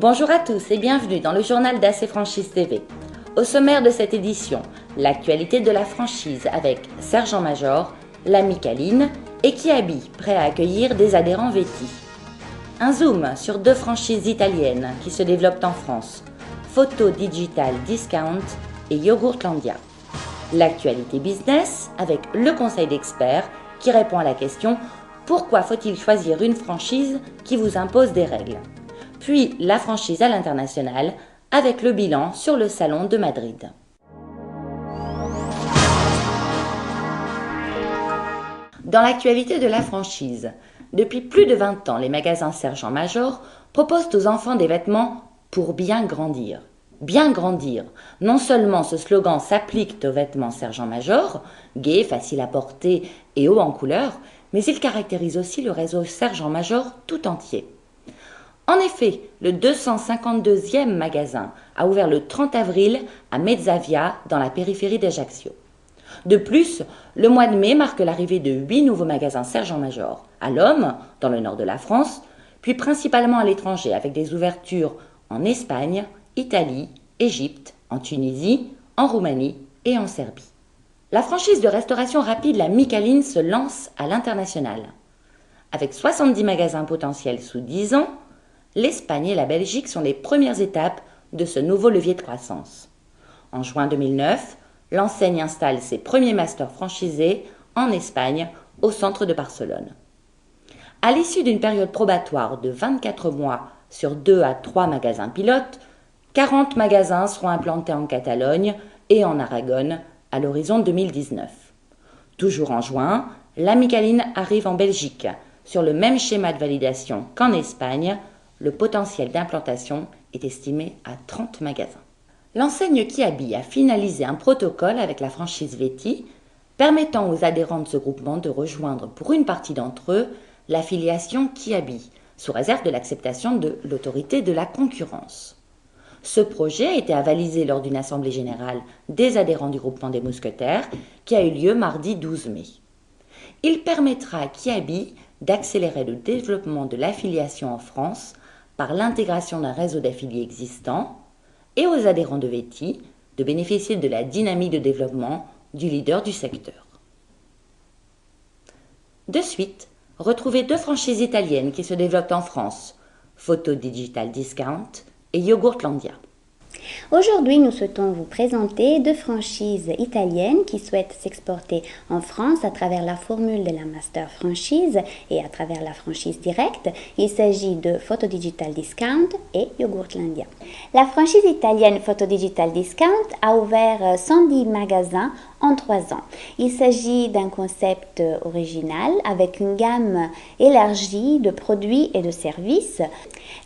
Bonjour à tous et bienvenue dans le journal d'AC Franchise TV. Au sommaire de cette édition, l'actualité de la franchise avec Sergent-Major, la Micaline et Kiabi, prêt à accueillir des adhérents vêtis. Un zoom sur deux franchises italiennes qui se développent en France, Photo Digital Discount et Yogurtlandia. L'actualité business avec le conseil d'experts qui répond à la question « Pourquoi faut-il choisir une franchise qui vous impose des règles ?» Puis la franchise à l'international avec le bilan sur le salon de Madrid. Dans l'actualité de la franchise, depuis plus de 20 ans, les magasins Sergent-Major proposent aux enfants des vêtements pour bien grandir. Bien grandir, non seulement ce slogan s'applique aux vêtements Sergent-Major, gais, faciles à porter et hauts en couleur, mais il caractérise aussi le réseau Sergent-Major tout entier. En effet, le 252e magasin a ouvert le 30 avril à Mezzavia, dans la périphérie d'Ajaccio. De plus, le mois de mai marque l'arrivée de 8 nouveaux magasins Sergent-Major, à l'Homme, dans le nord de la France, puis principalement à l'étranger, avec des ouvertures en Espagne, Italie, Égypte, en Tunisie, en Roumanie et en Serbie. La franchise de restauration rapide La Micaline se lance à l'international. Avec 70 magasins potentiels sous 10 ans, l'Espagne et la Belgique sont les premières étapes de ce nouveau levier de croissance. En juin 2009, l'enseigne installe ses premiers masters franchisés en Espagne, au centre de Barcelone. À l'issue d'une période probatoire de 24 mois sur 2 à 3 magasins pilotes, 40 magasins seront implantés en Catalogne et en Aragon à l'horizon 2019. Toujours en juin, la Micaline arrive en Belgique. Sur le même schéma de validation qu'en Espagne, le potentiel d'implantation est estimé à 30 magasins. L'enseigne Kiabi a finalisé un protocole avec la franchise Vêtis, permettant aux adhérents de ce groupement de rejoindre pour une partie d'entre eux l'affiliation Kiabi, sous réserve de l'acceptation de l'autorité de la concurrence. Ce projet a été avalisé lors d'une assemblée générale des adhérents du groupement des Mousquetaires qui a eu lieu mardi 12 mai. Il permettra à Kiabi d'accélérer le développement de l'affiliation en France par l'intégration d'un réseau d'affiliés existants et aux adhérents de Vêtis de bénéficier de la dynamique de développement du leader du secteur. De suite, retrouvez deux franchises italiennes qui se développent en France, Photo Digital Discount et Yogurtlandia. Aujourd'hui, nous souhaitons vous présenter deux franchises italiennes qui souhaitent s'exporter en France à travers la formule de la master franchise et à travers la franchise directe. Il s'agit de Photo Digital Discount et Yogurtlandia. La franchise italienne Photo Digital Discount a ouvert 110 magasins en 3 ans. Il s'agit d'un concept original avec une gamme élargie de produits et de services.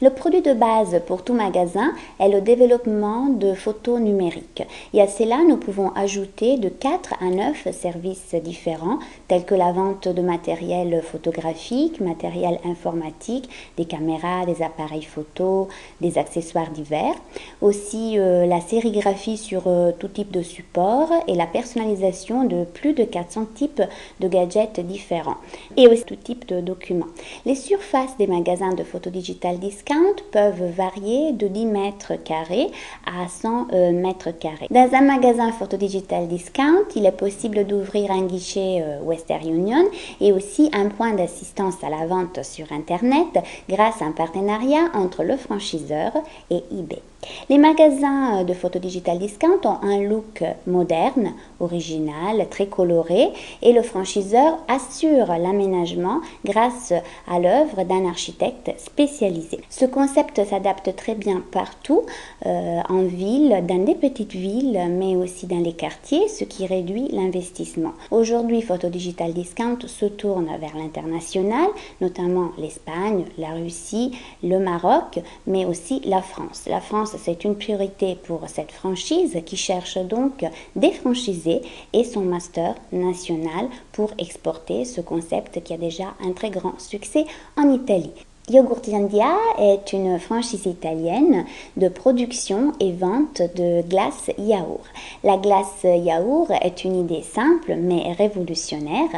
Le produit de base pour tout magasin est le développement de photos numériques. Et à cela, nous pouvons ajouter de 4 à 9 services différents tels que la vente de matériel photographique, matériel informatique, des caméras, des appareils photo, des accessoires divers. Aussi la sérigraphie sur tout type de support et la personnalisation de plus de 400 types de gadgets différents et aussi tout type de documents. Les surfaces des magasins de Photo Digital Discount peuvent varier de 10 mètres carrés à 100 mètres carrés. Dans un magasin Photo Digital Discount, il est possible d'ouvrir un guichet Western Union et aussi un point d'assistance à la vente sur Internet grâce à un partenariat entre le franchiseur et eBay. Les magasins de Photo Digital Discount ont un look moderne, original, très coloré et le franchiseur assure l'aménagement grâce à l'œuvre d'un architecte spécialisé. Ce concept s'adapte très bien partout, en ville, dans des petites villes, mais aussi dans les quartiers, ce qui réduit l'investissement. Aujourd'hui, Photo Digital Discount se tourne vers l'international, notamment l'Espagne, la Russie, le Maroc, mais aussi la France. La France, c'est une priorité pour cette franchise qui cherche donc des franchisés et son master national pour exporter ce concept qui a déjà un très grand succès en Italie. Yogurtlandia est une franchise italienne de production et vente de glace yaourt. La glace yaourt est une idée simple mais révolutionnaire.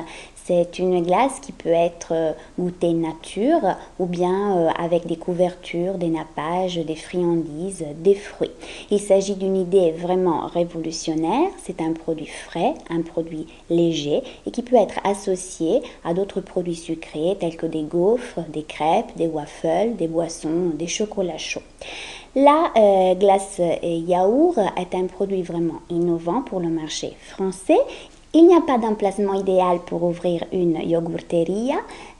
C'est une glace qui peut être goûtée nature ou bien avec des couvertures, des nappages, des friandises, des fruits. Il s'agit d'une idée vraiment révolutionnaire. C'est un produit frais, un produit léger et qui peut être associé à d'autres produits sucrés tels que des gaufres, des crêpes, des waffles, des boissons, des chocolats chauds. La glace yaourt est un produit vraiment innovant pour le marché français. Il n'y a pas d'emplacement idéal pour ouvrir une yogurteria,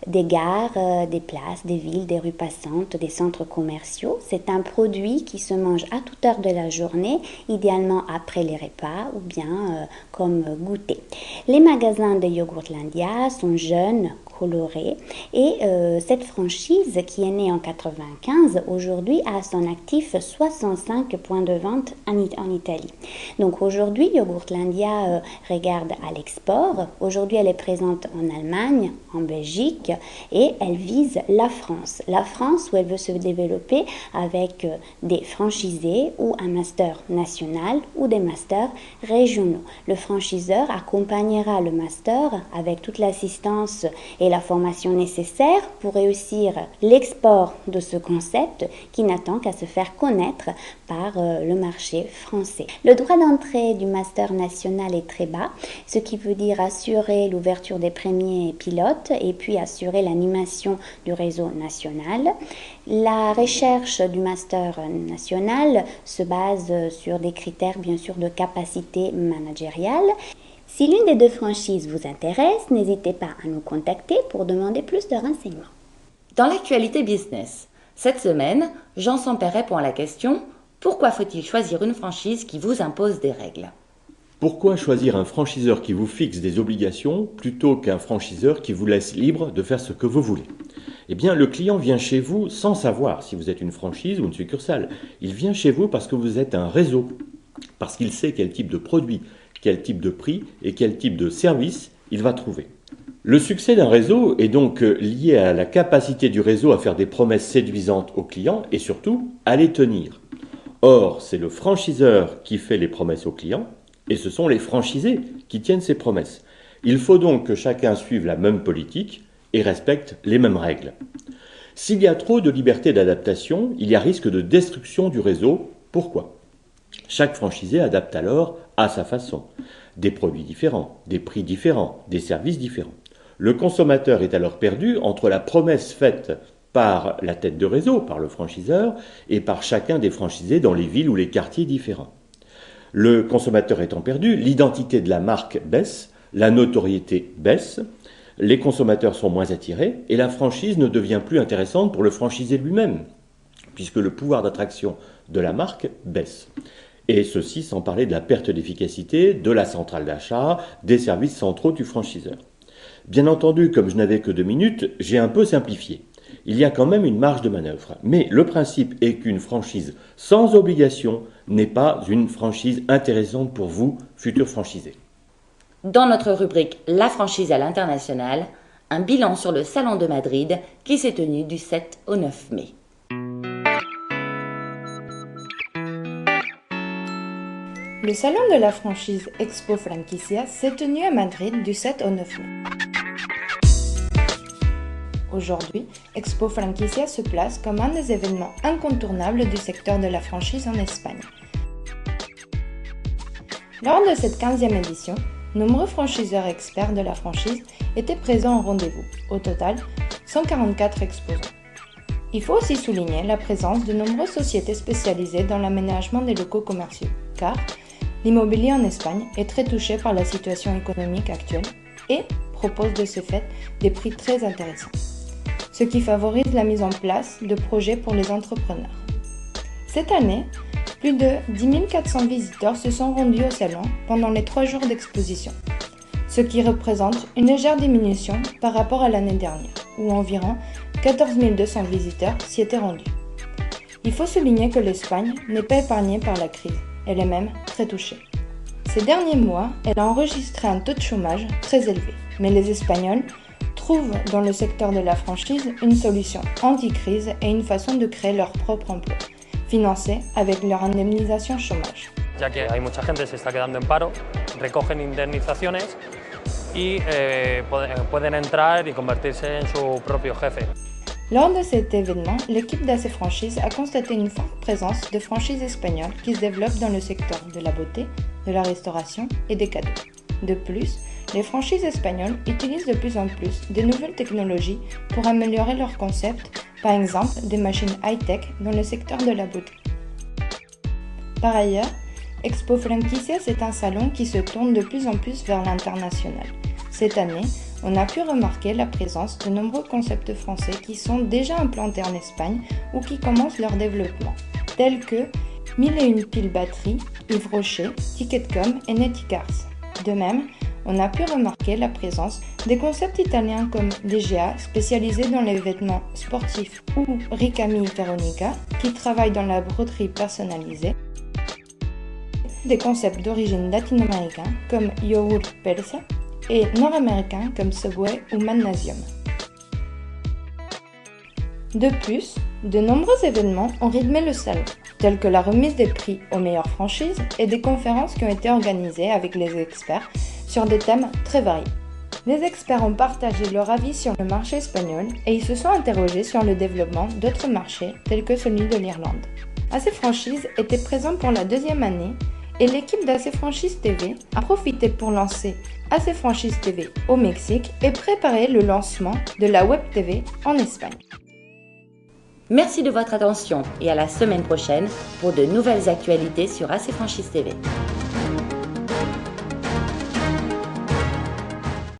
des gares, des places, des villes, des rues passantes, des centres commerciaux. C'est un produit qui se mange à toute heure de la journée, idéalement après les repas ou bien comme goûter. Les magasins de Yogurtlandia sont jeunes, colorés et cette franchise qui est née en 1995 aujourd'hui a à son actif 65 points de vente en Italie. Donc aujourd'hui Yogurtlandia regarde à l'export. Aujourd'hui elle est présente en Allemagne, en Belgique et elle vise la France. La France où elle veut se développer avec des franchisés ou un master national ou des masters régionaux. Le franchiseur accompagnera le master avec toute l'assistance et la formation nécessaire pour réussir l'export de ce concept qui n'attend qu'à se faire connaître par le marché français. Le droit d'entrée du master national est très bas, ce qui veut dire assurer l'ouverture des premiers pilotes et puis assurer l'animation du réseau national. La recherche du master national se base sur des critères bien sûr de capacité managériale. Si l'une des deux franchises vous intéresse, n'hésitez pas à nous contacter pour demander plus de renseignements. Dans l'actualité business, cette semaine, Jean Sampey répond à la question « Pourquoi faut-il choisir une franchise qui vous impose des règles ?» Pourquoi choisir un franchiseur qui vous fixe des obligations plutôt qu'un franchiseur qui vous laisse libre de faire ce que vous voulez ? Eh bien, le client vient chez vous sans savoir si vous êtes une franchise ou une succursale. Il vient chez vous parce que vous êtes un réseau, parce qu'il sait quel type de produit, quel type de prix et quel type de service il va trouver. Le succès d'un réseau est donc lié à la capacité du réseau à faire des promesses séduisantes aux clients et surtout à les tenir. Or, c'est le franchiseur qui fait les promesses aux clients et ce sont les franchisés qui tiennent ces promesses. Il faut donc que chacun suive la même politique et respecte les mêmes règles. S'il y a trop de liberté d'adaptation, il y a risque de destruction du réseau. Pourquoi ? Chaque franchisé adapte alors à sa façon. Des produits différents, des prix différents, des services différents. Le consommateur est alors perdu entre la promesse faite par la tête de réseau, par le franchiseur, et par chacun des franchisés dans les villes ou les quartiers différents. Le consommateur étant perdu, l'identité de la marque baisse, la notoriété baisse, les consommateurs sont moins attirés et la franchise ne devient plus intéressante pour le franchisé lui-même, puisque le pouvoir d'attraction de la marque baisse. Et ceci sans parler de la perte d'efficacité de la centrale d'achat, des services centraux du franchiseur. Bien entendu, comme je n'avais que 2 minutes, j'ai un peu simplifié. Il y a quand même une marge de manœuvre. Mais le principe est qu'une franchise sans obligation n'est pas une franchise intéressante pour vous, futurs franchisés. Dans notre rubrique « La franchise à l'international », un bilan sur le Salon de Madrid qui s'est tenu du 7 au 9 mai. Le salon de la franchise Expo Franquicia s'est tenu à Madrid du 7 au 9 mai. Aujourd'hui, Expo Franquicia se place comme un des événements incontournables du secteur de la franchise en Espagne. Lors de cette 15e édition, nombreux franchiseurs experts de la franchise étaient présents au rendez-vous. Au total, 144 exposants. Il faut aussi souligner la présence de nombreuses sociétés spécialisées dans l'aménagement des locaux commerciaux, car l'immobilier en Espagne est très touché par la situation économique actuelle et propose de ce fait des prix très intéressants, ce qui favorise la mise en place de projets pour les entrepreneurs. Cette année, plus de 10 400 visiteurs se sont rendus au salon pendant les 3 jours d'exposition, ce qui représente une légère diminution par rapport à l'année dernière, où environ 14 200 visiteurs s'y étaient rendus. Il faut souligner que l'Espagne n'est pas épargnée par la crise, elle est même très touchée. Ces derniers mois, elle a enregistré un taux de chômage très élevé, mais les Espagnols trouvent dans le secteur de la franchise une solution anti-crise et une façon de créer leur propre emploi, financé avec leur indemnisation chômage. Ya que hay mucha gente se está quedando en paro, recogen indemnizaciones y pueden entrar y convertirse en su propio jefe. Lors de cet événement, l'équipe d'AC Franchise a constaté une forte présence de franchises espagnoles qui se développent dans le secteur de la beauté, de la restauration et des cadeaux. De plus, les franchises espagnoles utilisent de plus en plus de nouvelles technologies pour améliorer leurs concepts, par exemple des machines high-tech dans le secteur de la beauté. Par ailleurs, Expo Franquicias est un salon qui se tourne de plus en plus vers l'international. Cette année, on a pu remarquer la présence de nombreux concepts français qui sont déjà implantés en Espagne ou qui commencent leur développement, tels que 1001 piles batterie, Yves Rocher, Ticketcom et Neticars. De même, on a pu remarquer la présence des concepts italiens comme Legea, spécialisés dans les vêtements sportifs, ou Ricami Veronica, qui travaillent dans la broderie personnalisée, des concepts d'origine latino-américaine comme Yogurt Persa et nord-américains comme Subway ou Magnasium. De plus, de nombreux événements ont rythmé le salon, tels que la remise des prix aux meilleures franchises et des conférences qui ont été organisées avec les experts sur des thèmes très variés. Les experts ont partagé leur avis sur le marché espagnol et ils se sont interrogés sur le développement d'autres marchés tels que celui de l'Irlande. AC Franchise était présent pour la deuxième année et l'équipe d'AC Franchise TV a profité pour lancer AC Franchise TV au Mexique et préparer le lancement de la Web TV en Espagne. Merci de votre attention et à la semaine prochaine pour de nouvelles actualités sur AC Franchise TV.